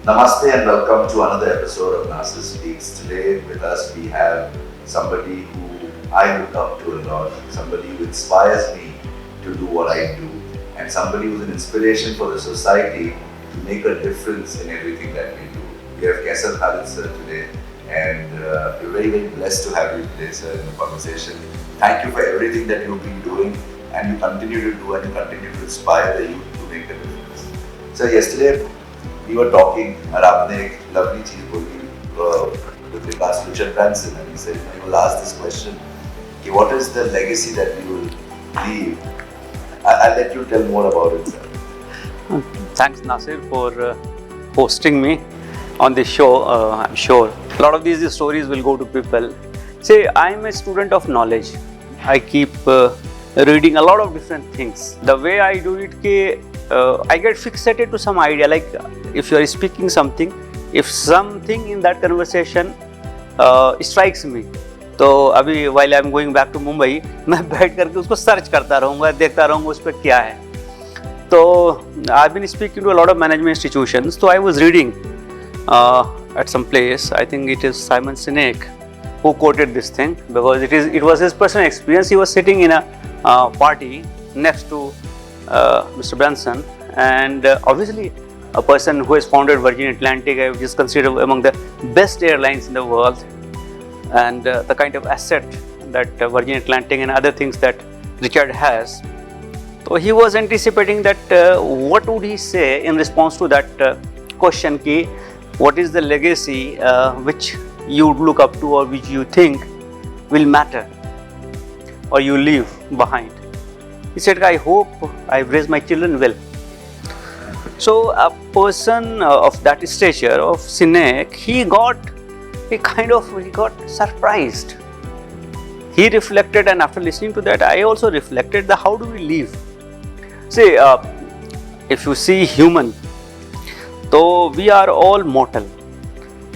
Namaste and welcome to another episode of Nasir Speaks. Today with us we have somebody who I look up to a lot, somebody who inspires me to do what I do, and somebody who's an inspiration for the society to make a difference in everything that we do. We have Kaisar Khalid sir today, and we're very, very blessed to have you today, sir, in the conversation. Thank you for everything that you've been doing, and you continue to do, and you continue to inspire the youth to make a difference. So yesterday we were talking, and आपने एक lovely चीज बोली with regards to Richard Branson, and he said, you will ask this question, what is the legacy that you will leave? I'll let you tell more about it, sir. Thanks, Nasir, for hosting me on this show. I'm sure a lot of these stories will go to people. See, I'm a student of knowledge. I keep reading a lot of different things. The way I do it, I get fixated to some idea. Like if you are speaking something, if something in that conversation strikes me, तो अभी while I'm going back to Mumbai, मैं बैठ करके उसको search करता रहूँगा, देखता रहूँगा उस पर क्या है. तो I've been speaking to a lot of management institutions. So I was reading at some place, I think it is Simon Sinek who quoted this thing, because it was his personal experience. He was sitting in a party next to Mr. Branson, and obviously a person who has founded Virgin Atlantic, which is considered among the best airlines in the world, and the kind of asset that Virgin Atlantic and other things that Richard has. So he was anticipating that what would he say in response to that question, ki what is the legacy which you would look up to or which you think will matter or you leave behind. He said, I hope I've raised my children well. So a person of that stature, of Sinek, he got surprised. He reflected, and after listening to that, I also reflected that how do we live? See, if you see human, तो we are all mortal.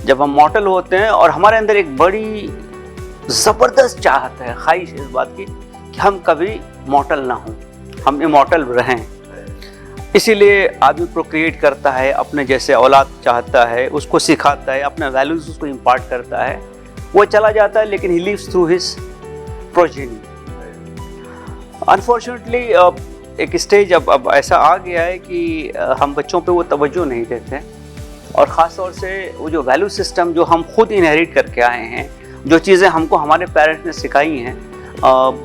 जब हम mortal होते हैं और हमारे अंदर एक बड़ी ज़बरदस्त चाहत है, ख्वाहिश इस बात की कि हम कभी mortal ना हों, हम immortal रहें. इसीलिए आदमी प्रोक्रिएट करता है, अपने जैसे औलाद चाहता है, उसको सिखाता है, अपने वैल्यूज़ उसको इम्पार्ट करता है. वो चला जाता है, लेकिन he lives through his progeny. Unfortunately एक स्टेज अब ऐसा आ गया है कि हम बच्चों पे वो तवज्जो नहीं देते, और ख़ास तौर से वो जो वैल्यू सिस्टम जो हम खुद इनहेरिट करके आए हैं, जो चीज़ें हमको हमारे पेरेंट्स ने सिखाई हैं,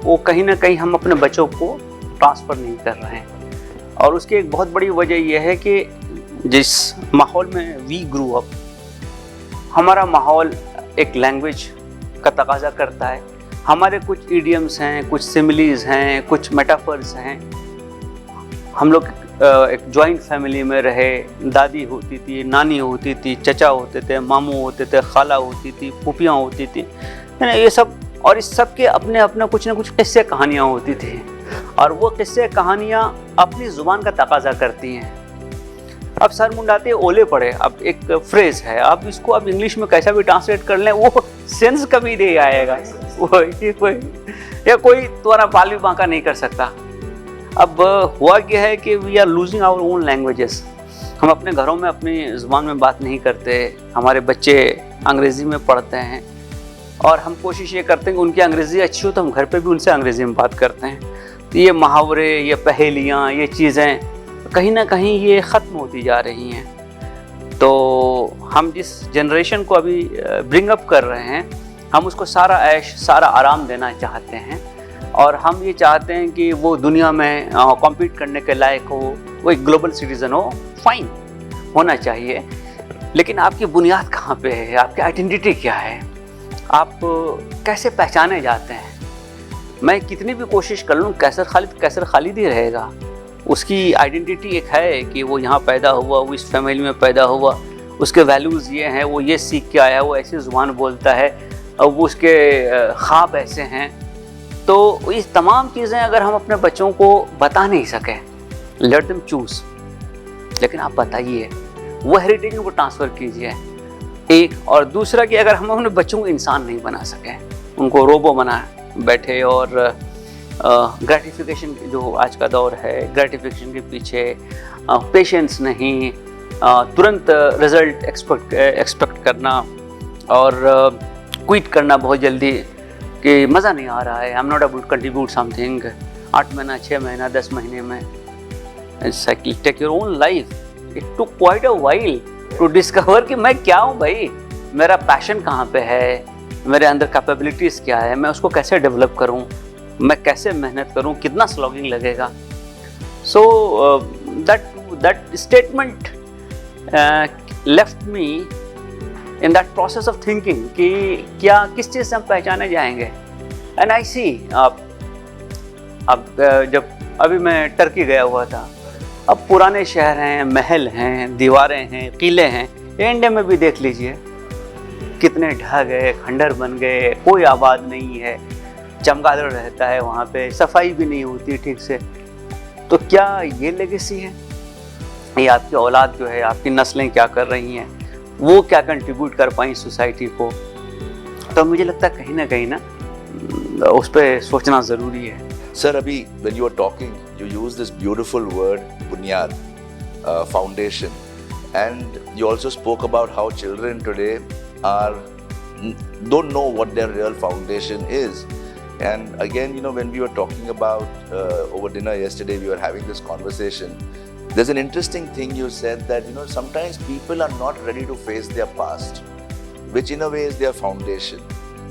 वो कहीं ना कहीं हम अपने बच्चों को ट्रांसफ़र नहीं कर रहे हैं. और उसकी एक बहुत बड़ी वजह यह है कि जिस माहौल में वी ग्रू अप, हमारा माहौल एक लैंग्वेज का तकाजा करता है. हमारे कुछ इडियम्स हैं, कुछ सिमिलीज़ हैं, कुछ मेटाफर्स हैं. हम लोग एक जॉइंट फैमिली में रहे, दादी होती थी, नानी होती थी, चचा होते थे, मामू होते थे, खाला होती थी, फूफियाँ होती थी, है ना, ये सब. और इस सब के अपने अपने कुछ ना कुछ किस्से कहानियाँ होती थी, और वो किस्से कहानियाँ अपनी ज़ुबान का तकाजा करती हैं. अब सर मुंडाते ओले पड़े, अब एक फ्रेज़ है, अब इसको अब इंग्लिश में कैसा भी ट्रांसलेट कर लें, वो सेंस कभी नहीं आएगा. कोई तुम्हारा बाल भी बांका नहीं कर सकता. अब हुआ क्या है कि we are losing our own languages. हम अपने घरों में अपनी ज़ुबान में बात नहीं करते, हमारे बच्चे अंग्रेज़ी में पढ़ते हैं, और हम कोशिश ये करते हैं कि उनकी अंग्रेज़ी अच्छी हो तो हम घर पे भी उनसे अंग्रेज़ी में बात करते हैं. तो ये मुहावरे, ये पहेलियाँ, ये चीज़ें कहीं ना कहीं ये ख़त्म होती जा रही हैं. तो हम जिस जनरेशन को अभी ब्रिंग अप कर रहे हैं, हम उसको सारा ऐश, सारा आराम देना चाहते हैं, और हम ये चाहते हैं कि वो दुनिया में कॉम्पीट करने के लायक हो, वो एक ग्लोबल सिटीज़न हो. फाइन, होना चाहिए, लेकिन आपकी बुनियाद कहाँ पे है, आपकी आइडेंटिटी क्या है, आप कैसे पहचाने जाते हैं. मैं कितनी भी कोशिश कर लूँ, कैसर खालिद ही रहेगा. उसकी आइडेंटिटी एक है कि वो यहाँ पैदा हुआ, वो इस फैमिली में पैदा हुआ, उसके वैल्यूज़ ये हैं, वो ये सीख के आया, वो ऐसी ज़ुबान बोलता है, और वो उसके ख्वाब ऐसे हैं. तो ये तमाम चीज़ें अगर हम अपने बच्चों को बता नहीं सकें, लेट देम चूज़, लेकिन आप बताइए, वो हेरिटेज को ट्रांसफ़र कीजिए. एक और दूसरा कि अगर हम अपने बच्चों को इंसान नहीं बना सकें, उनको रोबो बना बैठे और ग्रेटिफिकेशन जो आज का दौर है, ग्रेटिफिकेशन के पीछे पेशेंस नहीं, तुरंत रिजल्ट एक्सपेक्ट करना और क्विट करना बहुत जल्दी कि मज़ा नहीं आ रहा है, I am not able to contribute something 8 महीना 6 महीना 10 महीने में. Take your own life. It took quite a while to discover कि मैं क्या हूँ भाई, मेरा पैशन कहाँ पे है, मेरे अंदर कैपेबिलिटीज़ क्या है, मैं उसको कैसे डेवलप करूँ, मैं कैसे मेहनत करूँ, कितना स्लॉगिंग लगेगा. So that statement left me in that process of thinking कि क्या किस चीज़ से हम पहचाने जाएंगे. एंड आई सी अब जब अभी मैं टर्की गया हुआ था, अब पुराने शहर हैं, महल हैं, दीवारें हैं, किले हैं. इंडिया में भी देख लीजिए कितने ढह गए, खंडर बन गए, कोई आबाद नहीं है, चमगादड़ रहता है वहाँ पे, सफाई भी नहीं होती ठीक से. तो क्या ये लेगेसी है? ये आपकी औलाद जो है, आपकी नस्लें क्या कर रही हैं, वो क्या कंट्रीब्यूट कर पाई सोसाइटी को? तो मुझे लगता है कहीं ना उस पर सोचना ज़रूरी है. Sir, Abhi, when you were talking, you used this beautiful word, bunyad, foundation. And you also spoke about how children today don't know what their real foundation is. And again, when we were talking about over dinner yesterday, we were having this conversation. There's an interesting thing you said that, sometimes people are not ready to face their past, which in a way is their foundation.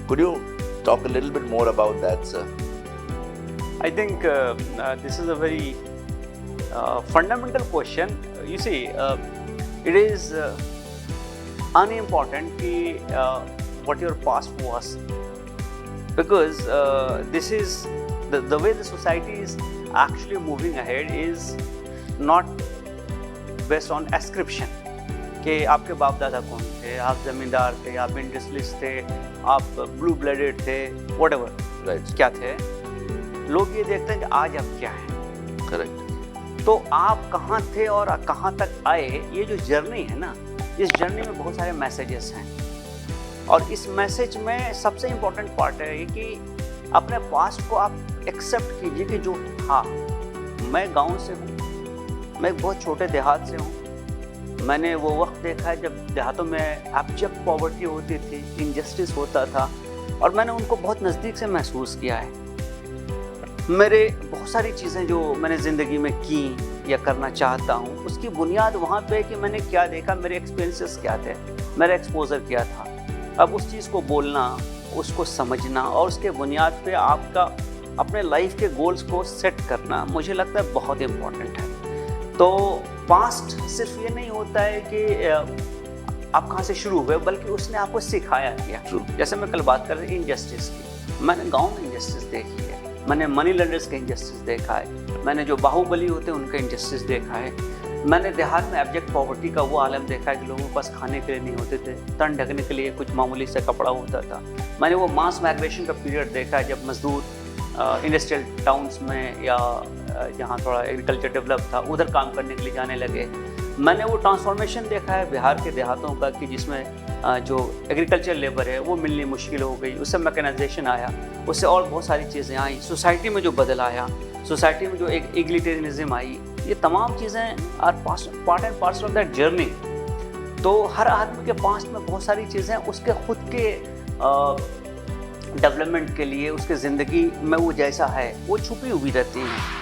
Could you talk a little bit more about that, sir? I think this is a very fundamental question. You see, it is unimportant what your past was, because this is the way the society is actually moving ahead is not based on ascription कि आपके बाप दादा कौन थे, आप जमींदार थे, आप इंडस्ट्रियलिस्ट थे, आप ब्लू ब्लडेड थे, व्हाटएवर, राइट, क्या थे. लोग ये देखते हैं कि आज आप क्या हैं. करेक्ट. तो आप कहाँ थे और कहाँ तक आए, ये जो जर्नी है ना, इस जर्नी में बहुत सारे मैसेजेस हैं. और इस मैसेज में सबसे इम्पोर्टेंट पार्ट है कि अपने पास्ट को आप एक्सेप्ट कीजिए कि जो था. मैं गांव से हूँ, मैं एक बहुत छोटे देहात से हूँ. मैंने वो वक्त देखा है जब देहातों में एब्जेक्ट पॉवर्टी होती थी, इनजस्टिस होता था, और मैंने उनको बहुत नज़दीक से महसूस किया है. मेरे बहुत सारी चीज़ें जो मैंने ज़िंदगी में की या करना चाहता हूँ, उसकी बुनियाद वहाँ पे कि मैंने क्या देखा, मेरे एक्सपीरियंसेस क्या थे, मेरा एक्सपोजर क्या था. अब उस चीज़ को बोलना, उसको समझना और उसके बुनियाद पे आपका अपने लाइफ के गोल्स को सेट करना, मुझे लगता है बहुत इम्पॉर्टेंट है. तो पास्ट सिर्फ ये नहीं होता है कि आप कहाँ से शुरू हुए, बल्कि उसने आपको सिखाया क्या. जैसे मैं कल बात कर रही इनजस्टिस की, मैंने गाँव में इनजस्टिस देखी है, मैंने मनी लेंडर्स का इंजस्टिस देखा है, मैंने जो बाहुबली होते हैं उनका इंजस्टिस देखा है, मैंने देहात में एब्जेक्ट पॉवर्टी का वो आलम देखा है कि लोगों के पास खाने के लिए नहीं होते थे, तन ढकने के लिए कुछ मामूली से कपड़ा होता था. मैंने वो मास माइग्रेशन का पीरियड देखा है जब मजदूर इंडस्ट्रियल टाउन्स में या जहाँ थोड़ा एग्रीकल्चर डेवलप था उधर काम करने के लिए जाने लगे. मैंने वो ट्रांसफॉर्मेशन देखा है बिहार के देहातों का कि जिसमें जो एग्रीकल्चर लेबर है वो मिलनी मुश्किल हो गई, उससे मैकेनाइजेशन आया, उससे और बहुत सारी चीज़ें आई, सोसाइटी में जो बदल आया, सोसाइटी में जो एक इग्लिटेरियनिज्म आई, ये तमाम चीज़ें are part and parcel of that journey. तो हर आदमी के पास्ट में बहुत सारी चीज़ें उसके खुद के डेवलपमेंट के लिए, उसके ज़िंदगी में वो जैसा है वो छुपी हुई रहती हैं.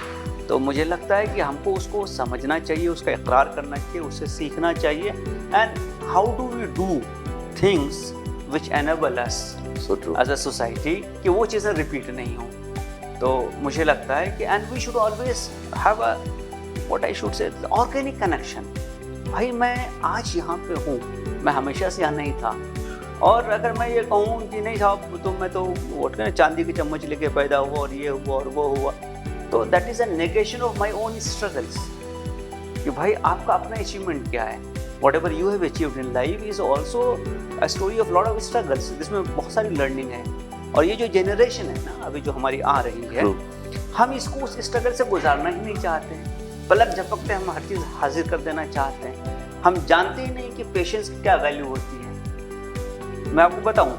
तो मुझे लगता है कि हमको उसको समझना चाहिए, उसका इकरार करना चाहिए, उससे सीखना चाहिए. And how do we do things which enable us as a society कि वो चीज़ें रिपीट नहीं हों. तो मुझे लगता है कि and we should always have a what I should say organic connection. भाई मैं आज यहाँ पे हूँ, मैं हमेशा से यहाँ नहीं था. और अगर मैं ये कहूँ कि नहीं साहब तो मैं तो वोट चांदी की चम्मच लेके पैदा हुआ और ये हुआ और वो हुआ, तो that is a negation of my own struggles. कि भाई आपका अपना अचीवमेंट क्या है, what ever you have achieved in life is also a story of lot of struggles, जिसमें बहुत सारी लर्निंग है. और ये जो जनरेशन है ना अभी जो हमारी आ रही है, हम इसको उस स्ट्रगल से गुजारना ही नहीं चाहते हैं. पलक झपकते हम हर चीज़ हाजिर कर देना चाहते हैं. हम जानते ही नहीं कि पेशेंस की क्या वैल्यू होती है. मैं आपको बताऊं,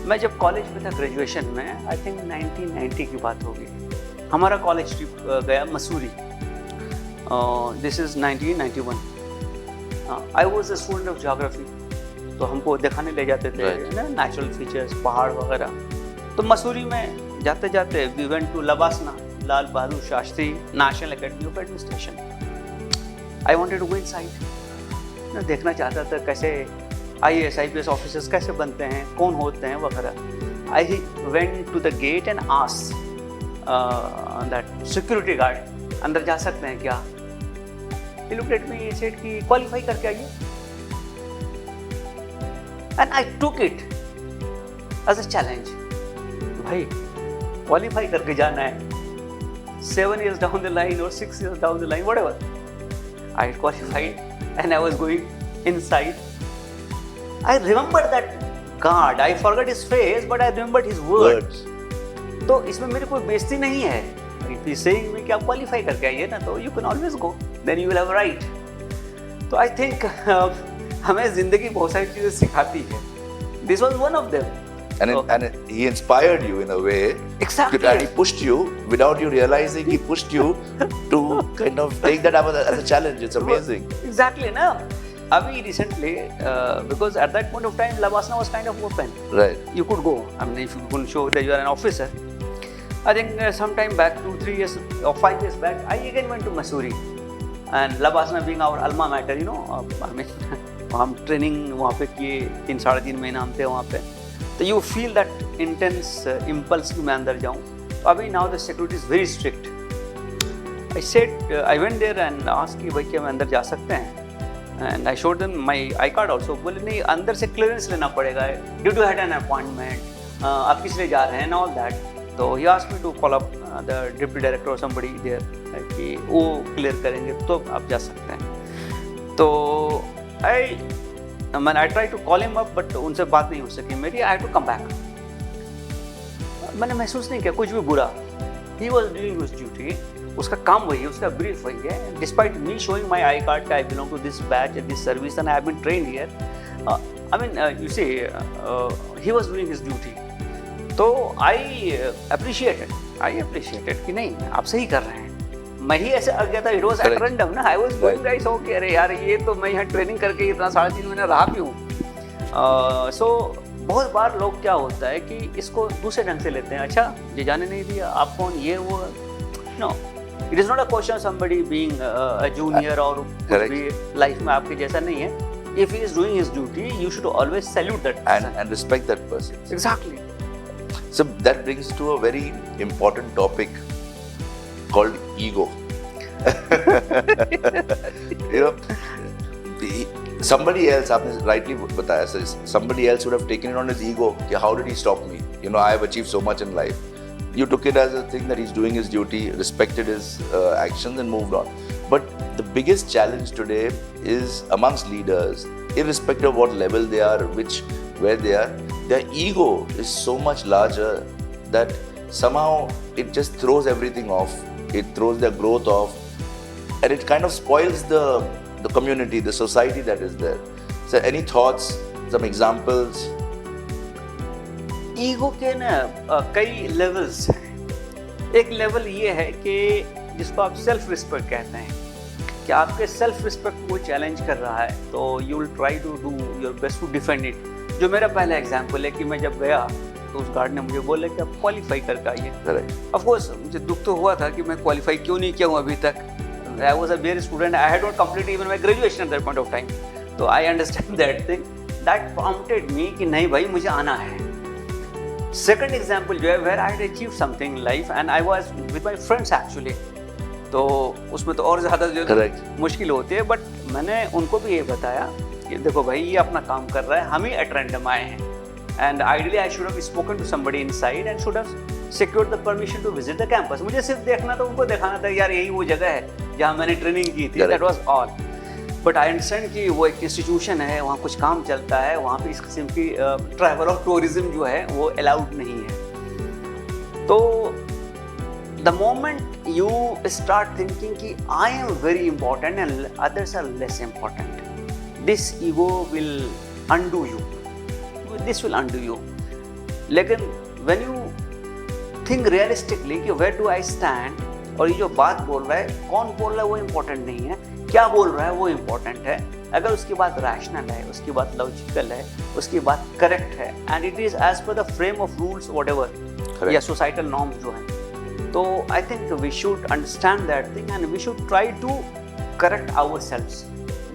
मैं जब कॉलेज में था ग्रेजुएशन में, आई थिंक 1990 की बात होगी, हमारा कॉलेज ट्रिप गया मसूरी. This is 1991. हाँ, I was a student of geography, तो हमको दिखाने ले जाते थे Right. ना नेचुरल फीचर्स, पहाड़ वगैरह। तो मसूरी में जाते जाते we went to LBSNAA, Lal Bahadur Shastri National Academy of Administration. I wanted to go inside, मैं देखना चाहता था कैसे IAS IPS ऑफिसर्स कैसे बनते हैं, कौन होते हैं वगैरह। I went to the gate and asked that security guard, अंदर जा सकते हैं क्या? He looked at me, he said कि क्वालिफाई करके आइए, and I took it as a challenge. भाई क्वालिफाई करके जाना है, 7 years down the line or 6 years down the line, whatever. I qualified and I was going inside. I remembered that guard. I forgot his face, but I remembered his words. तो इसमें मेरी कोई बेइज्जती नहीं है। If he's saying me कि आप qualify करके आइए ना, तो you can always go. Then you will have a right. तो I think हमें जिंदगी बहुत सारी चीजें सिखाती है। This was one of them. And he inspired you in a way. Exactly. And he pushed you without you realizing. He pushed you to kind of take that up as a challenge. It's amazing. Exactly ना। अभी recently, because at that point of time, Labasana was kind of open. Right. You could go. I mean, if you could show that you are an officer. I think some time back, 2-3 years or 5 years back, I again went to Mussoorie, and Labasana being our alma mater, you know, I mean, हम training वहाँ पे किए, 3-3.5 महीना हम थे वहाँ पे। तो you feel that intense impulse कि मैं अंदर जाऊँ। तो अभी now the security is very strict. I went there and asked कि भाई क्या मैं अंदर जा सकते हैं? And I showed them my I card also. बोले नहीं, अंदर से क्लियरेंस लेना पड़ेगा, due to had an appointment, आप किस लिए जा रहे हैं, ऑल दैट। तो he asked me to call up the deputy director और समबडी देयर कि वो क्लियर करेंगे तो आप जा सकते हैं। तो I tried to call him up, but उनसे बात नहीं हो सकी मेरी। I had to come back. मैंने महसूस नहीं किया कुछ भी बुरा। He was doing his duty. उसका काम वही है, उसका ब्रीफ वही है। Despite me showing my I card, I belong to this batch at this service and I have been trained here. I mean, you see, he was doing his duty. तो I appreciated कि नहीं, आप सही कर रहे हैं। मैं ही ऐसे आ गया था, इट वाज एट रैंडम ना। I was going guys, okay, अरे यार ये तो मैं यहाँ ट्रेनिंग करके इतना 3.5 महीना रहा भी हूँ। सो बहुत बार लोग क्या होता है कि इसको दूसरे ढंग से लेते हैं। अच्छा, ये जाने नहीं दिया, आप कौन, ये वो। No, it is not a question somebody being a junior और भी लाइफ में आपके जैसा नहीं है। If he is doing his duty, you should always salute that and respect that person. Exactly. So that brings to a very important topic called ego. You know, somebody else, आपने rightly बताया, so somebody else would have taken it on his ego. कि how did he stop me? You know, I have achieved so much in life. You took it as a thing that he's doing his duty, respected his actions, and moved on. But the biggest challenge today is amongst leaders, irrespective of what level they are, where they are, their ego is so much larger that somehow it just throws everything off. It throws their growth off, and it kind of spoils the community, the society that is there. So any thoughts, some examples? Ego के ना कई levels हैं। एक level ये है कि जिसको आप सेल्फ रिस्पेक्ट कहते हैं, कि आपके सेल्फ रिस्पेक्ट को चैलेंज कर रहा है, तो you will try to do your best to defend it. जो मेरा पहला एग्जांपल है कि मैं जब गया तो उस गार्ड ने मुझे बोला कि आप क्वालिफाई करके आइए। ऑफ कोर्स मुझे दुख तो हुआ था कि मैं क्वालिफाई क्यों नहीं किया हूँ अभी तक। I was a very student, I had not complete even my graduation at that point of time. तो I understand that thing, that prompted me कि नहीं भाई मुझे आना है। सेकंड एग्जांपल जो है, where I had achieved something in life and I was with my friends actually, तो उसमें तो और ज़्यादा जो मुश्किल होती है। बट मैंने उनको भी ये बताया कि देखो भाई ये अपना काम कर रहा है, हम ही एट रैंडम आए हैं, and ideally I should have spoken to somebody inside and should have secured the permission to visit the campus. मुझे सिर्फ देखना था, उनको दिखाना था यार यही वो जगह है जहाँ मैंने ट्रेनिंग की थी, that was all. But I understand कि वो एक इंस्टीट्यूशन है, वहाँ कुछ काम चलता है, वहाँ पे इस किस्म की ट्रैवल और टूरिज्म जो है वो अलाउड नहीं है। तो the moment you start thinking कि I am very important and others are less important, this ego will undo you, this will undo you. लेकिन when you think realistically कि where do I stand, और ये जो बात बोल रहा है, कौन बोल रहा है वो इम्पोर्टेंट नहीं है, क्या बोल रहा है वो इम्पोर्टेंट है। अगर उसकी बात रैशनल है, उसकी बात लॉजिकल है, उसकी बात करेक्ट है and it is as per the frame of rules whatever या सोसाइटल नॉर्म्स जो है, तो I think we should understand that thing and we should try to correct our selves,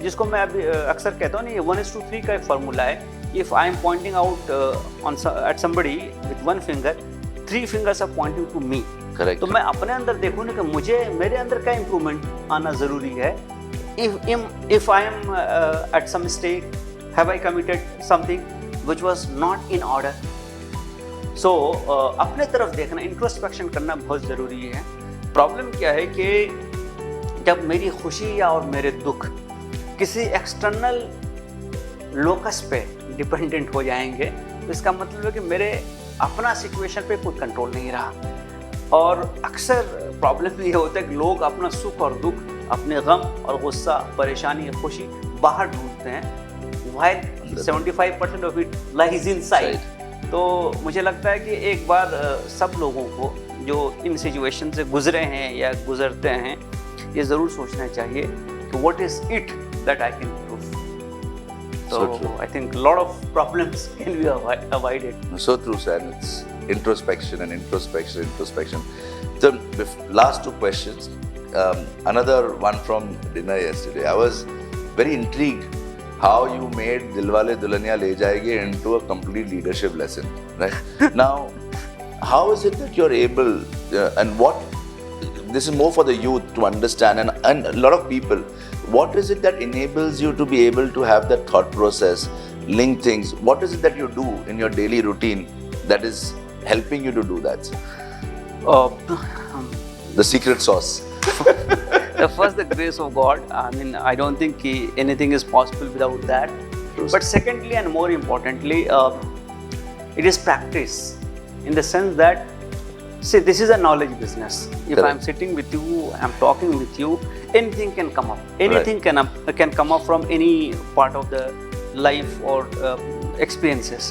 जिसको मैं अभी अक्सर कहता हूँ ना, ये 1:3 का एक फार्मूला है. If I am pointing out at somebody with 1 finger, 3 fingers are pointing to me. Correct. तो मैं अपने अंदर देखूँ ना कि मुझे मेरे अंदर क्या इम्प्रूवमेंट आना ज़रूरी है. If I am at some mistake, have I committed something which was not in order? So अपने तरफ देखना, इंट्रोस्पेक्शन करना बहुत ज़रूरी है. प्रॉब्लम क्या है कि जब मेरी खुशी या और मेरे दुख किसी एक्सटर्नल लोकस पे डिपेंडेंट हो जाएंगे, तो इसका मतलब है कि मेरे अपना सिचुएशन पे कोई कंट्रोल नहीं रहा. और अक्सर प्रॉब्लम ये होता है कि लोग अपना सुख और दुख, अपने गम और गुस्सा, परेशानी और खुशी बाहर ढूंढते हैं, while 75% of it lies inside. तो मुझे लगता है कि एक बार सब लोगों को जो इन सिचुएशन से गुजरे हैं या गुजरते हैं, ये ज़रूर सोचना चाहिए कि what is it that I can improve. So I think a lot of problems can be avoided. So true, sir. It's introspection and introspection. So, last 2 questions. Another one from dinner yesterday. I was very intrigued how you made Dilwale Dulhaniya Le Jayenge into a complete leadership lesson. Right now, how is it that you're able, and what this is more for the youth to understand, and a lot of people. What is it that enables you to be able to have that thought process, link things? What is it that you do in your daily routine that is helping you to do that? The secret sauce. The first, the grace of God. I mean, I don't think anything is possible without that. True. But secondly and more importantly, it is practice, in the sense that, see, this is a knowledge business. If Correct. I'm sitting with you, I'm talking with you, anything can come up. Anything can come up from any part of the life or experiences.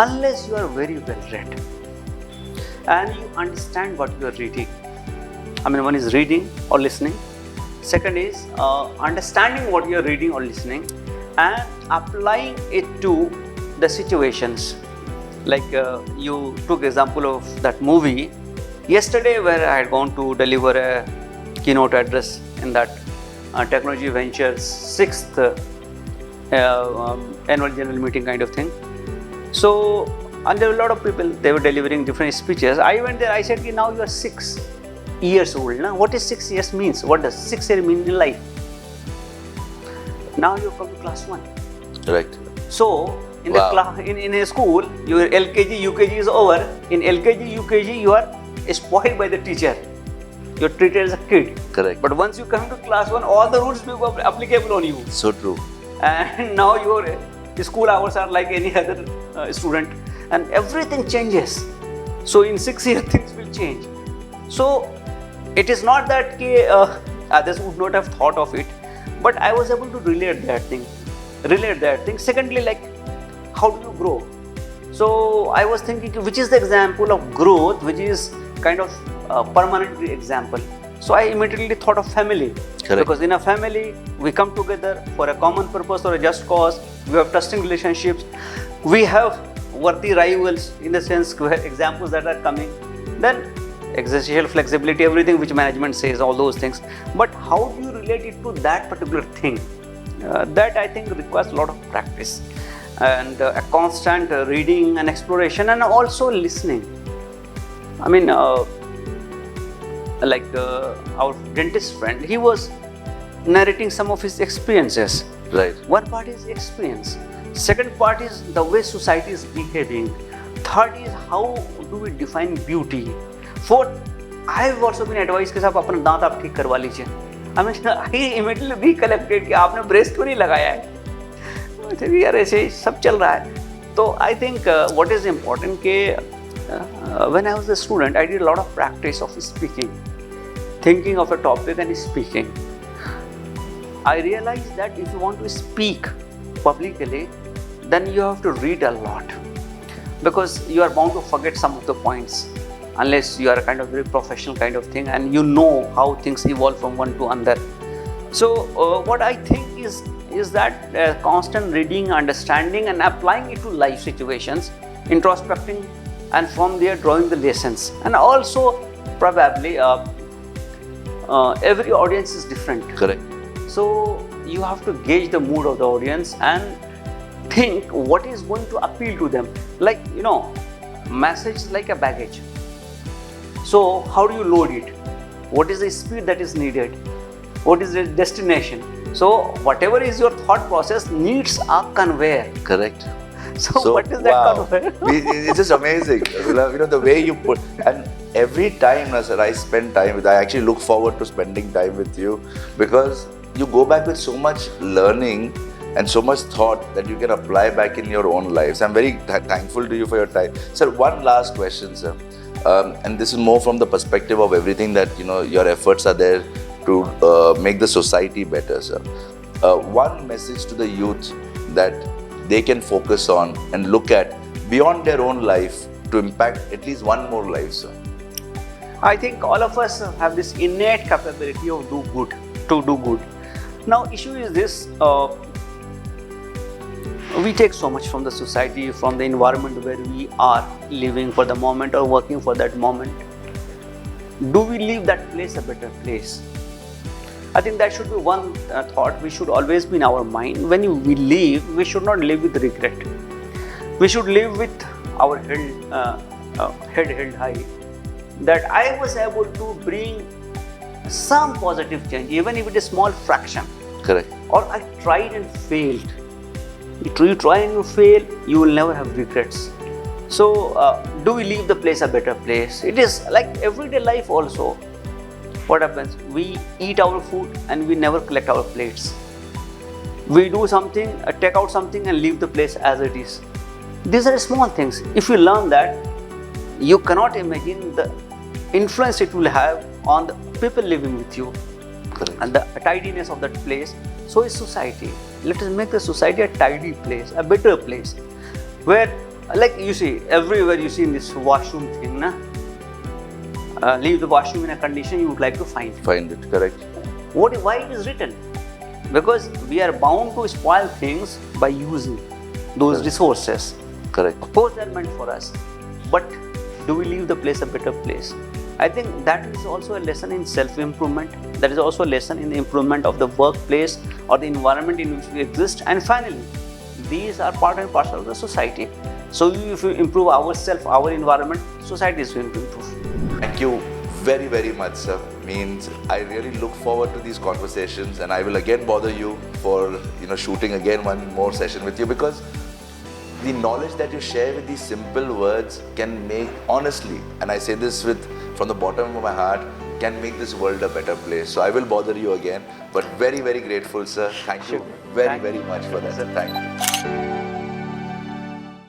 Unless you are very well read and you understand what you are reading. I mean, one is reading or listening. Second is understanding what you are reading or listening and applying it to the situations. Like you took example of that movie yesterday, where I had gone to deliver a keynote address in that Technology Ventures 6th annual general meeting kind of thing. So, and there were a lot of people, they were delivering different speeches. I went there, I said, now you are 6 years old. Now, what is 6 years means? What does 6 years mean in life? Now you come to class 1. Right. So, in the class, in a school, your LKG, UKG is over. In LKG, UKG, you are spoiled by the teacher. You're treated as a kid. Correct. But once you come to class 1, all the rules become applicable on you. So true. And now your school hours are like any other student, and everything changes. So in 6 years, things will change. So it is not that others would not have thought of it, but I was able to relate that thing. Secondly, like, how do you grow? So I was thinking, which is the example of growth, which is kind of permanent example. So I immediately thought of family. Correct. Because in a family, we come together for a common purpose or a just cause. We have trusting relationships. We have worthy rivals, in the sense, examples that are coming. Then existential flexibility, everything which management says, all those things. But how do you relate it to that particular thing? That I think requires a lot of practice and a constant reading and exploration, and also listening. I mean, like our dentist friend, he was narrating some of his experiences. Right. One part is experience. Second part is the way society is behaving. Third is how do we define beauty. Fourth, I have also been advised कि साहब अपना दांत आप ठीक करवा लीजिए. I mean, I immediately recollected कि आपने ब्रेस क्यों नहीं लगाया है. मुझे भी यार ऐसे सब चल रहा है. तो I think what is important कि when I was a student, I did a lot of practice of speaking, thinking of a topic and speaking. I realized that if you want to speak publicly, then you have to read a lot, because you are bound to forget some of the points unless you are a kind of very professional kind of thing and you know how things evolve from one to another. So what I think is is that constant reading, understanding, and applying it to life situations, introspecting, and from there drawing the lessons. And also, probably every audience is different. Correct. So you have to gauge the mood of the audience and think what is going to appeal to them. Like, message is like a baggage. So how do you load it? What is the speed that is needed? What is the destination? So whatever is your thought process needs a conveyor. Correct. So what is that wow. conveyor? It's just amazing. The way you put, and every time, sir, I spend time with, I actually look forward to spending time with you, because you go back with so much learning and so much thought that you can apply back in your own lives. I'm very thankful to you for your time. Sir, one last question, sir. And this is more from the perspective of everything that, your efforts are there to make the society better, sir. One message to the youth that they can focus on and look at beyond their own life to impact at least one more life, sir. I think all of us have this innate capability of do good. Now, issue is this: we take so much from the society, from the environment where we are living for the moment or working for that moment. Do we leave that place a better place? I think that should be one thought we should always be in our mind. When we leave, we should not live with regret. We should live with our head held high, that I was able to bring some positive change, even if it is small fraction. Correct. Or I tried and failed. You try and you fail, you will never have regrets. So, do we leave the place a better place? It is like everyday life also. What happens? We eat our food and we never collect our plates. We do something, take out something and leave the place as it is. These are small things. If you learn that, you cannot imagine the influence it will have on the people living with you. Correct. And the tidiness of that place. So is society. Let us make the society a tidy place, a better place, where, like you see, everywhere you see in this washroom thing, leave the washroom in a condition you would like to find. Find it, correct. Why it is written? Because we are bound to spoil things by using those Correct. resources. Correct. Of course, they are meant for us, but do we leave the place a better place? I think that is also a lesson in self-improvement. That is also a lesson in the improvement of the workplace or the environment in which we exist. And finally, these are part and parcel of the society. So if we improve ourselves, our environment, society is going to improve. Thank you very, very much, sir. Means I really look forward to these conversations, and I will again bother you for shooting again one more session with you, because the knowledge that you share with these simple words can make, honestly, and I say this from the bottom of my heart, can make this world a better place. So I will bother you again, but very, very grateful, sir. Thank you very, very much for that, sir. Thank you.